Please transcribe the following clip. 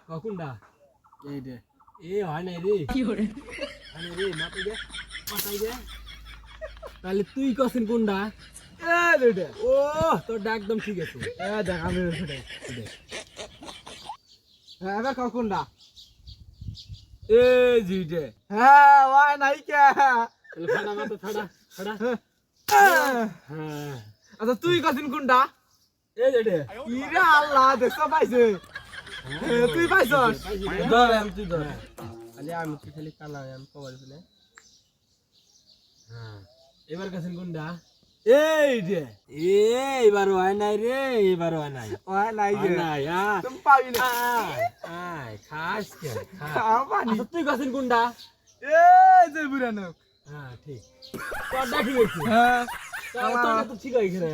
কখনটা এই রে এ হয় নাই রে কি করে আরে রে মাথাই দে তাহলে তুই কছেন কোনটা এ রে ও তোরটা একদম ঠিক আছে এ দেখ আমি হ্যাঁ এবার কোনটা এ জিটে হ্যাঁ ওই নাই কে তাহলে ফাড়া মাথা ফাড়া হ্যাঁ আচ্ছা তুই কদিন কোনটা এই যেটে ইরে আল্লাহ দেখছ পাইছে তুই পাইছস ধর তুই ধর খালি আমি কি খালি কানা আমি কবার ফেলে হ্যাঁ এবার কাছেন কোনটা এই রে এবার হয় নাই রে এবার হয় নাই ওই নাই হয় রে নাই তুমি পাবি না আয় খাস কে খাও পানি আচ্ছা তুই কাছেন কোনটা এই যে বুড়ানো হ্যাঁ ঠিক তোরটা ঠিক আছে হ্যাঁ তোরটা তো ঠিক আছে